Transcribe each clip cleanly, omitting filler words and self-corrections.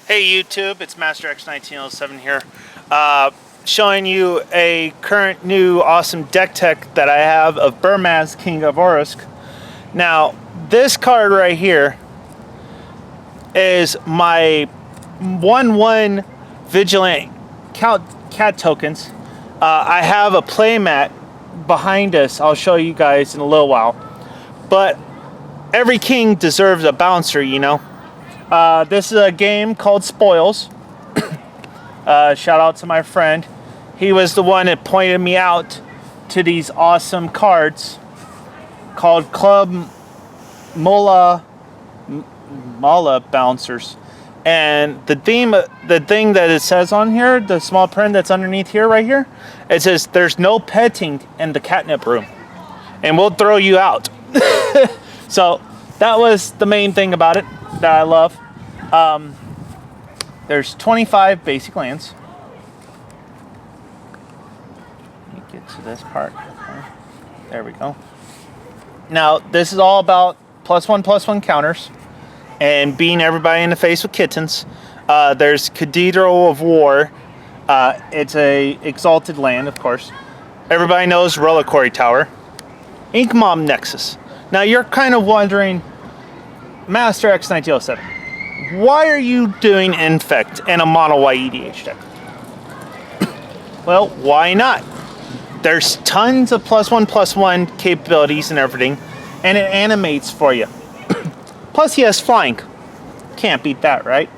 Hey YouTube, it's Master X1907 here, showing you a current new awesome deck tech that I have of Burmaz, King of Orrusk. Now, this card right here is my 1/1 Vigilant Cat tokens. I have a playmat behind us. I'll show you guys in a little while. But every king deserves a bouncer, you know. This is a game called Spoils. Shout out to my friend. He was the one that pointed me out to these awesome cards called Club Mala Bouncers. And the thing that it says on here, the small print that's underneath here, right here, it says there's no petting in the catnip room, and we'll throw you out. So that was the main thing about it that I love. There's 25 basic lands. Let me get to this part. Okay. There we go. Now, this is all about +1/+1 counters and beating everybody in the face with kittens. There's Cathedral of War. It's a exalted land, of course. Everybody knows Reliquary Tower. Inkmob Nexus. Now, you're kind of wondering, Master X1907, why are you doing Infect and a mono white EDH deck? Well, why not? There's tons of +1/+1 capabilities and everything, and it animates for you. Plus, he has flying. Can't beat that, right?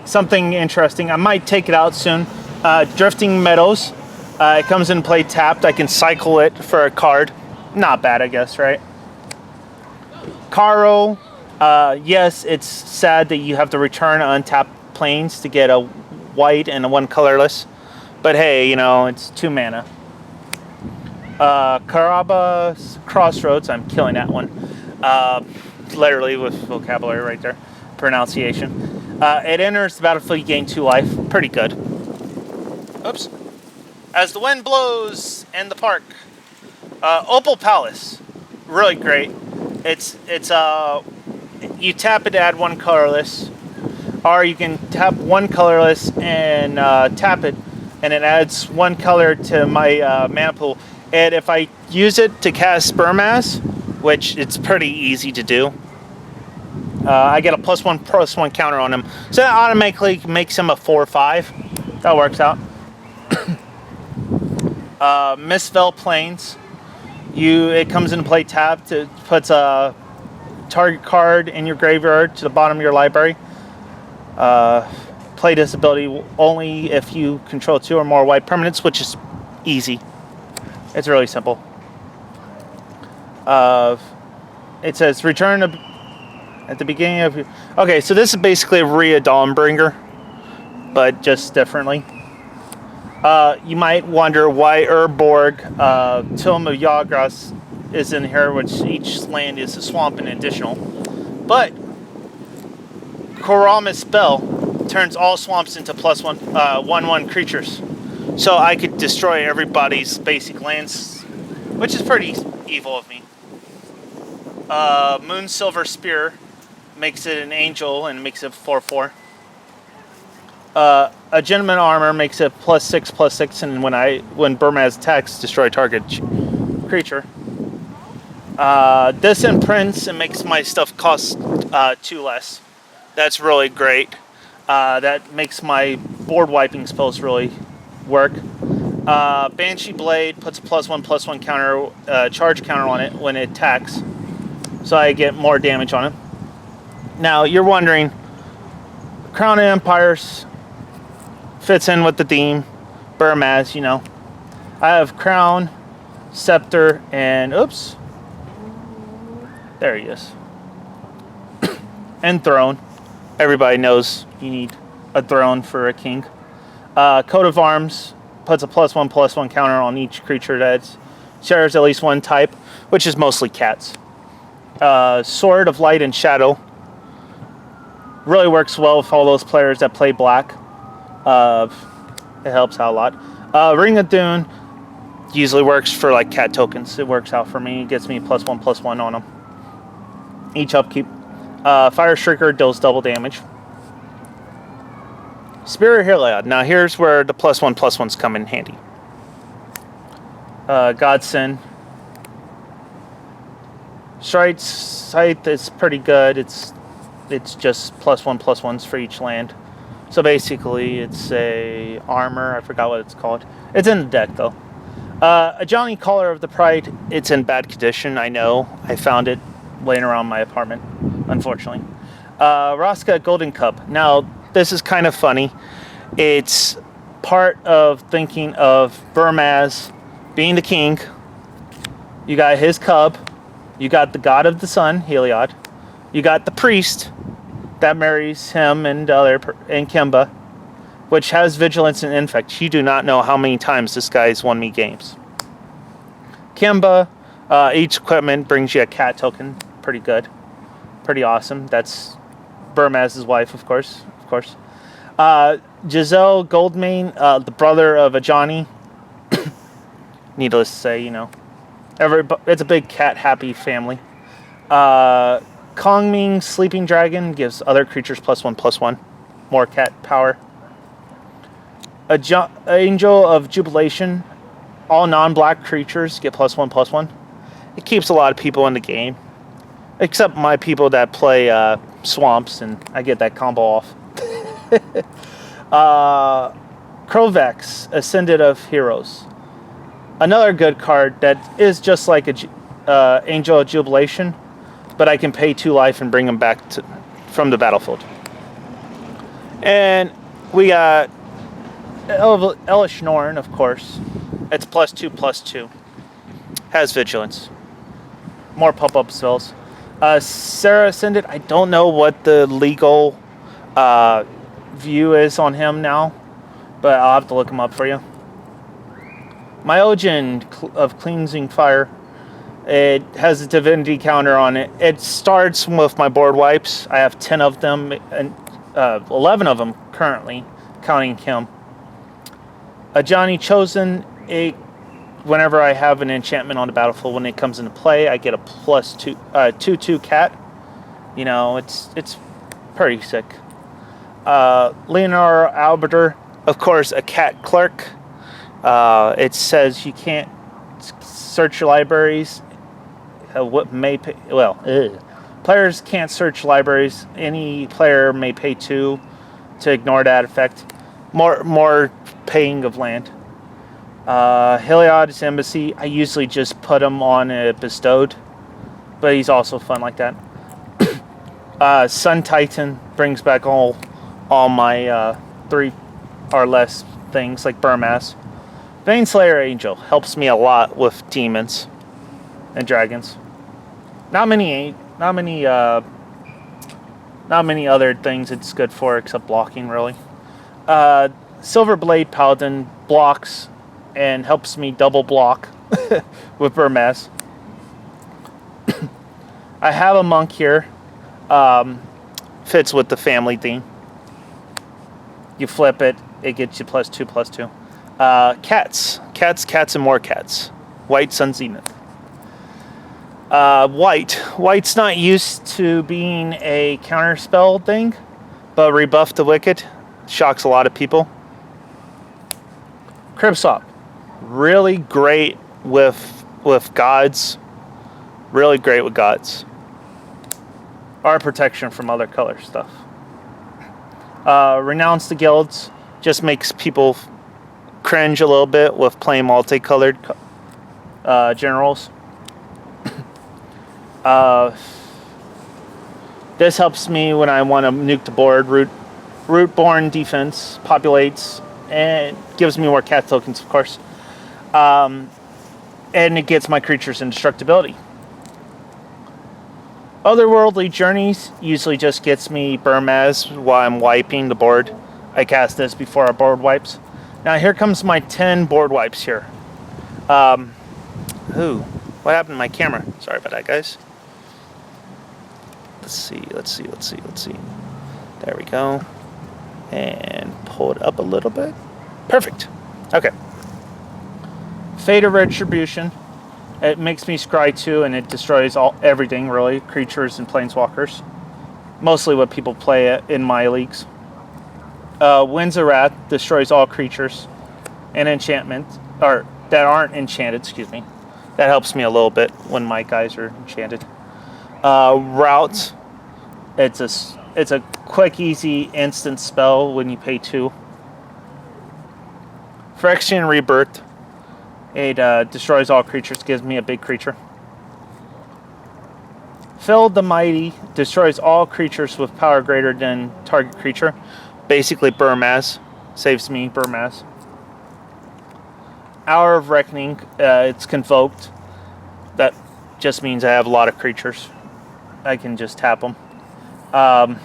Something interesting. I might take it out soon. Drifting Meadows. It comes in play tapped. I can cycle it for a card. Not bad, I guess, right? Caro. Yes, it's sad that you have to return untapped planes to get a white and a one colorless. But hey, you know, it's 2 mana. Karaba's Crossroads. I'm killing that one. Literally with vocabulary right there. Pronunciation. It enters the battlefield, you gain 2 life. Pretty good. Oops. As the wind blows in the park. Opal Palace. Really great. It's you tap it to add 1 colorless, or you can tap 1 colorless and tap it, and it adds 1 color to my mana pool. And if I use it to cast Burmaz, which it's pretty easy to do, I get a +1/+1 counter on him, so that automatically makes him a 4/5. That works out. Misspell Plains. It comes into play tapped. It puts a target card in your graveyard to the bottom of your library. Play this ability only if you control 2 or more white permanents, which is easy. It's really simple. It says return at the beginning of your... Okay, so this is basically a Rhea Dawnbringer, but just differently. You might wonder why Urborg, Tome of Yawgmoth is in here, which each land is a swamp and additional. But Karamis Spell turns all swamps into +1/+1 creatures. So I could destroy everybody's basic lands, which is pretty evil of me. Moonsilver Spear makes it an angel and makes it 4/4. A Gentleman Armor makes it +6/+6, and when Burmaz attacks, destroy target creature. This imprints and makes my stuff cost 2 less. That's really great. That makes my board wiping spells really work. Banshee Blade puts a +1/+1 counter, charge counter on it when it attacks, so I get more damage on it. Now you're wondering, Crown of Empires fits in with the theme, Burmaz, you know. I have Crown, Scepter, and oops, there he is. And Throne. Everybody knows you need a throne for a king. Coat of Arms puts a +1/+1 counter on each creature that shares at least 1 type, which is mostly cats. Sword of Light and Shadow really works well with all those players that play black. It helps out a lot. Ring of Dune usually works for like cat tokens. It works out for me. It gets me +1/+1 on them. Each upkeep. Fire Shrieker deals double damage. Spirit Heliod. Now here's where the +1/+1s come in handy. Godsend. Scythe is pretty good. It's just +1/+1s for each land. So basically, it's a armor. I forgot what it's called. It's in the deck though. Ajani Caller of the Pride. It's in bad condition. I know. I found it laying around my apartment, unfortunately. Raska Golden Cub. Now this is kind of funny. It's part of thinking of Burmaz being the king. You got his cub. You got the god of the sun, Heliod. You got the priest that marries him and Kemba, which has vigilance and infect. You do not know how many times this guy's won me games. Kemba, each equipment brings you a cat token. Pretty good. Pretty awesome. That's Burmaz's wife, of course. Giselle Goldmane, the brother of Ajani. Needless to say, it's a big cat-happy family. Kongming Sleeping Dragon gives other creatures +1/+1. More cat power. Angel of Jubilation. All non-black creatures get +1/+1. It keeps a lot of people in the game. Except my people that play swamps, and I get that combo off. Krovex, Ascendant of Heroes. Another good card that is just like a Angel of Jubilation, but I can pay 2 life and bring them back from the battlefield. And we got Elish Norn, of course. It's +2/+2. Has vigilance. More pop-up spells. Sarah Ascendant, I don't know what the legal view is on him now, but I'll have to look him up for you. Myojin of Cleansing Fire. It has a divinity counter on it. It starts with my board wipes. I have 10 of them, and 11 of them currently, counting him. Ajani Chosen, whenever I have an enchantment on the battlefield, when it comes into play, I get a +2/2 cat. It's pretty sick. Leonardo Albiter, of course, a cat clerk. It says you can't search your libraries. Players can't search libraries. Any player may pay 2 to ignore that effect. More paying of land. Heliod's Embassy, I usually just put him on a bestowed, but he's also fun like that. Sun Titan brings back all my 3 or less things like Burmaz. Baneslayer Angel helps me a lot with demons and dragons. Not many other things it's good for except blocking, really. Silverblade Paladin blocks and helps me double block with Burmaz. I have a monk here. Fits with the family theme. You flip it, it gets you +2/+2. Cats, and more cats. White Sun Zenith. White's not used to being a counterspell thing, but Rebuff the Wicked shocks a lot of people. Cribsop, really great with gods. Really great with gods. Our protection from other color stuff. Renounce the Guilds just makes people cringe a little bit with playing multicolored generals. This helps me when I want to nuke the board. Rootborn Defense populates and gives me more cat tokens, of course. And it gets my creatures indestructibility. Otherworldly Journeys usually just gets me Burmaz while I'm wiping the board. I cast this before our board wipes. Now here comes my 10 board wipes here. What happened to my camera? Sorry about that, guys. Let's see. There we go. And pull it up a little bit. Perfect. Okay. Fate of Retribution. It makes me scry 2 and it destroys everything, really. Creatures and planeswalkers. Mostly what people play in my leagues. Winds of Wrath destroys all creatures and enchantment, or that aren't enchanted, excuse me. That helps me a little bit when my guys are enchanted. Rout, it's a quick, easy, instant spell when you pay 2. Phyrexian Rebirth, it destroys all creatures, gives me a big creature. Filled the Mighty destroys all creatures with power greater than target creature. Basically, Burmaz saves me. Burmaz. Hour of Reckoning, it's convoked. That just means I have a lot of creatures. I can just tap them. The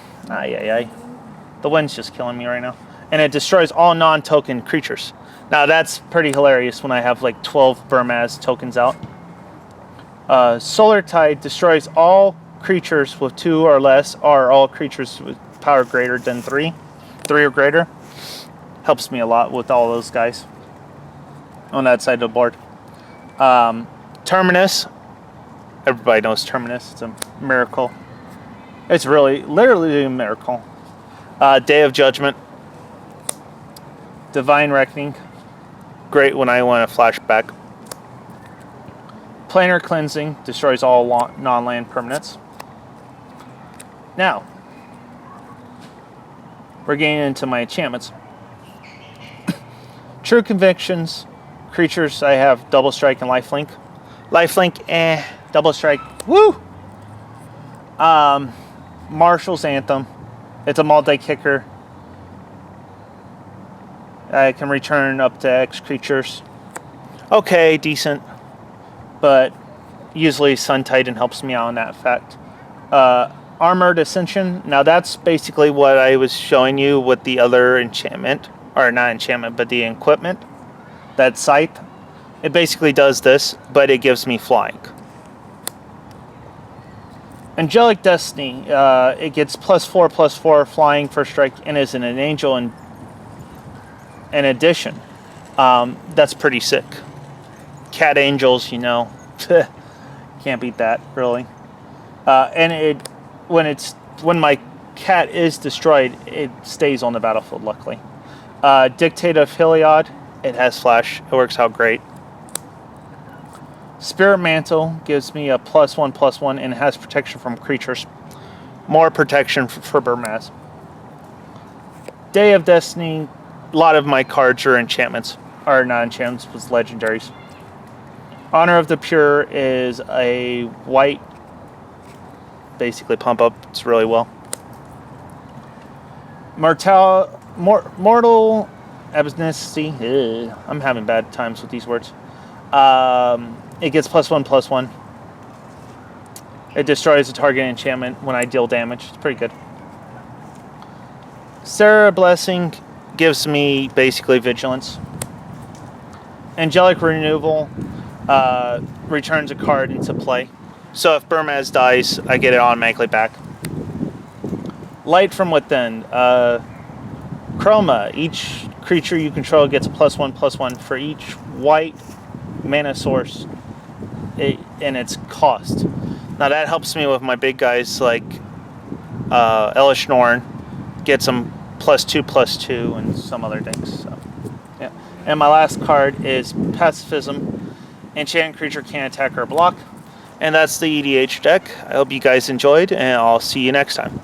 wind's just killing me right now. And it destroys all non-token creatures. Now that's pretty hilarious when I have like 12 Burmaz tokens out. Solar Tide destroys all creatures with 2 or less, or all creatures with power greater than 3 or greater. Helps me a lot with all those guys on that side of the board. Terminus. Everybody knows Terminus. It's a miracle. It's literally a miracle. Day of Judgment. Divine Reckoning. Great when I want to flashback. Planar Cleansing destroys all non-land permanents. Now, we're getting into my enchantments. True Convictions, creatures, I have Double Strike and Lifelink. Lifelink, Double Strike, woo! Marshal's Anthem, it's a multi-kicker. I can return up to X creatures. Okay, decent. But usually Sun Titan helps me out on that fact. Armored Ascension. Now that's basically what I was showing you with the other enchantment. Or not enchantment, but the equipment. That Scythe. It basically does this, but it gives me flying. Angelic Destiny. It gets +4/+4 flying first strike and is an angel in addition. That's pretty sick. Cat angels, you know, can't beat that really. And when my cat is destroyed, it stays on the battlefield. Luckily, Dictate of Heliod, it has flash. It works out great. Spirit Mantle gives me a +1/+1 and has protection from creatures. More protection for Burmaz. Day of Destiny. A lot of my cards are enchantments, or not enchantments, but legendaries. Honor of the Pure is a white, basically pump up. It's really well. Mortal Amnesty. I'm having bad times with these words. It gets +1/+1. It destroys a target enchantment when I deal damage. It's pretty good. Serra Blessing gives me basically vigilance. Angelic Renewal returns a card into play. So if Burmaz dies, I get it automatically back. Light from Within. Chroma. Each creature you control gets a +1/+1 for each white mana source and its cost. Now that helps me with my big guys like Elish Norn. Gets them +2/+2 and some other things. So, yeah. And my last card is Pacifism. Enchanted creature can't attack or block. And that's the EDH deck. I hope you guys enjoyed, and I'll see you next time.